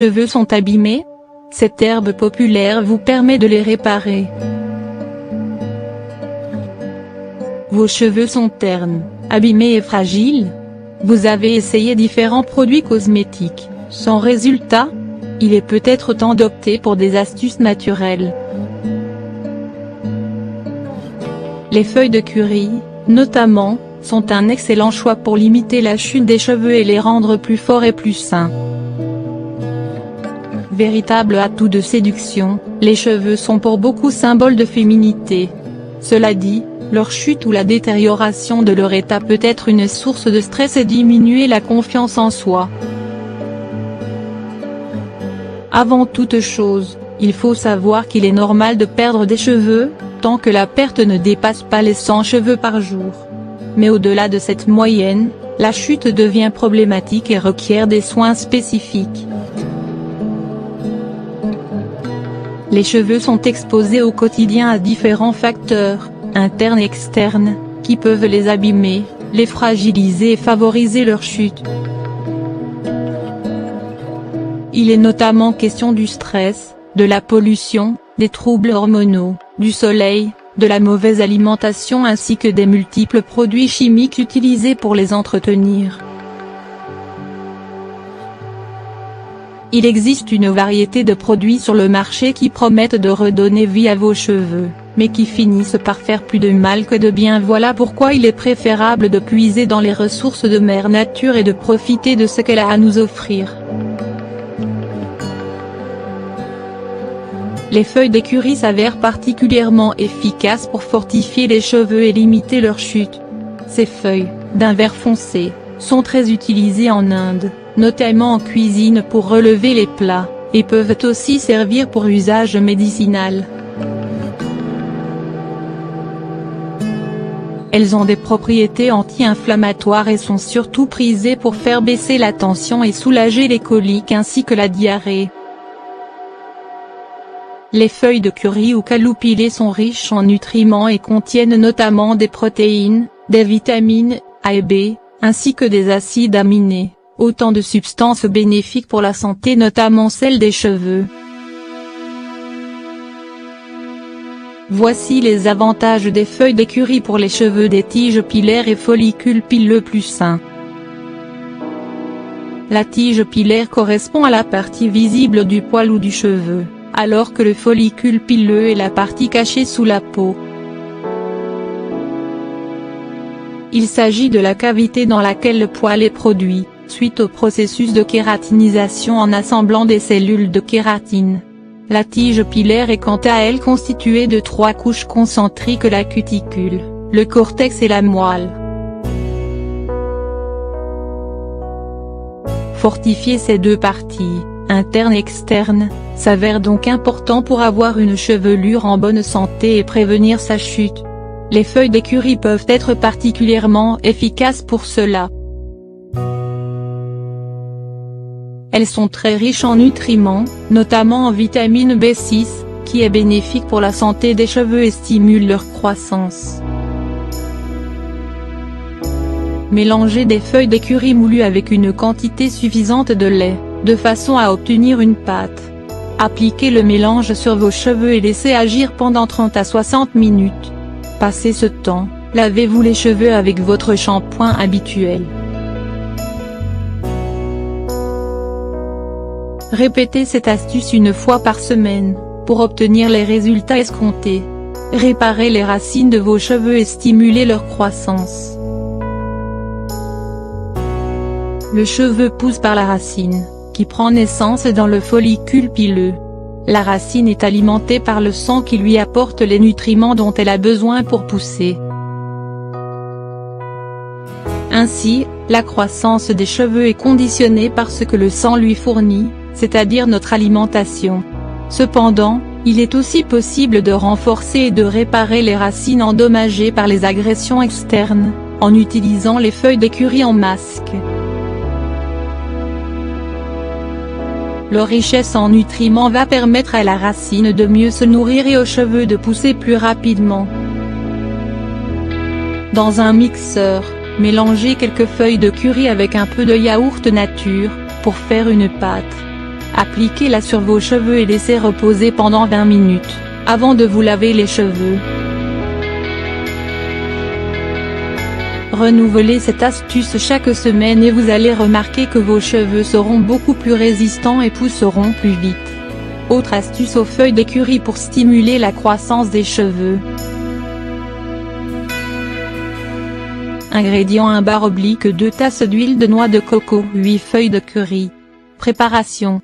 cheveux sont abîmés? Cette herbe populaire vous permet de les réparer. Vos cheveux sont ternes, abîmés et fragiles? Vous avez essayé différents produits cosmétiques, sans résultat? Il est peut-être temps d'opter pour des astuces naturelles. Les feuilles de curry, notamment, sont un excellent choix pour limiter la chute des cheveux et les rendre plus forts et plus sains. Véritable atout de séduction, les cheveux sont pour beaucoup symboles de féminité. Cela dit, leur chute ou la détérioration de leur état peut être une source de stress et diminuer la confiance en soi. Avant toute chose, il faut savoir qu'il est normal de perdre des cheveux, tant que la perte ne dépasse pas les 100 cheveux par jour. Mais au-delà de cette moyenne, la chute devient problématique et requiert des soins spécifiques. Les cheveux sont exposés au quotidien à différents facteurs, internes et externes, qui peuvent les abîmer, les fragiliser et favoriser leur chute. Il est notamment question du stress, de la pollution, des troubles hormonaux, du soleil, de la mauvaise alimentation ainsi que des multiples produits chimiques utilisés pour les entretenir. Il existe une variété de produits sur le marché qui promettent de redonner vie à vos cheveux, mais qui finissent par faire plus de mal que de bien. Voilà pourquoi il est préférable de puiser dans les ressources de Mère Nature et de profiter de ce qu'elle a à nous offrir. Les feuilles d'écury s'avèrent particulièrement efficaces pour fortifier les cheveux et limiter leur chute. Ces feuilles, d'un vert foncé, sont très utilisées en Inde, notamment en cuisine pour relever les plats, et peuvent aussi servir pour usage médicinal. Elles ont des propriétés anti-inflammatoires et sont surtout prisées pour faire baisser la tension et soulager les coliques ainsi que la diarrhée. Les feuilles de curry ou caloupilées sont riches en nutriments et contiennent notamment des protéines, des vitamines A et B, ainsi que des acides aminés, autant de substances bénéfiques pour la santé notamment celle des cheveux. Voici les avantages des feuilles d'écury pour les cheveux: des tiges pilaires et follicules pileux plus sains. La tige pilaire correspond à la partie visible du poil ou du cheveu, alors que le follicule pileux est la partie cachée sous la peau. Il s'agit de la cavité dans laquelle le poil est produit, suite au processus de kératinisation en assemblant des cellules de kératine. La tige pilaire est quant à elle constituée de 3 couches concentriques: la cuticule, le cortex et la moelle. Fortifier ces deux parties, interne et externe, s'avère donc important pour avoir une chevelure en bonne santé et prévenir sa chute. Les feuilles d'écury peuvent être particulièrement efficaces pour cela. Elles sont très riches en nutriments, notamment en vitamine B6, qui est bénéfique pour la santé des cheveux et stimule leur croissance. Mélangez des feuilles d'écury moulues avec une quantité suffisante de lait, de façon à obtenir une pâte. Appliquez le mélange sur vos cheveux et laissez agir pendant 30 à 60 minutes. Passé ce temps, lavez-vous les cheveux avec votre shampoing habituel. Répétez cette astuce une fois par semaine, pour obtenir les résultats escomptés. Réparez les racines de vos cheveux et stimulez leur croissance. Le cheveu pousse par la racine, qui prend naissance dans le follicule pileux. La racine est alimentée par le sang qui lui apporte les nutriments dont elle a besoin pour pousser. Ainsi, la croissance des cheveux est conditionnée par ce que le sang lui fournit, c'est-à-dire notre alimentation. Cependant, il est aussi possible de renforcer et de réparer les racines endommagées par les agressions externes, en utilisant les feuilles d'écury en masque. Leur richesse en nutriments va permettre à la racine de mieux se nourrir et aux cheveux de pousser plus rapidement. Dans un mixeur, mélangez quelques feuilles de curry avec un peu de yaourt nature, pour faire une pâte. Appliquez-la sur vos cheveux et laissez reposer pendant 20 minutes, avant de vous laver les cheveux. Renouvelez cette astuce chaque semaine et vous allez remarquer que vos cheveux seront beaucoup plus résistants et pousseront plus vite. Autre astuce aux feuilles d'écureuil pour stimuler la croissance des cheveux. Ingrédients: 1 bar oblique 2 tasses d'huile de noix de coco, 8 feuilles de curry. Préparation.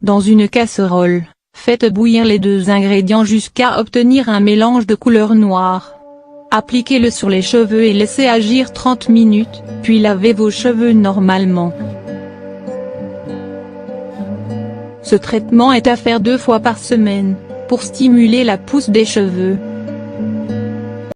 Dans une casserole, faites bouillir les 2 ingrédients jusqu'à obtenir un mélange de couleur noire. Appliquez-le sur les cheveux et laissez agir 30 minutes, puis lavez vos cheveux normalement. Ce traitement est à faire 2 fois par semaine, pour stimuler la pousse des cheveux.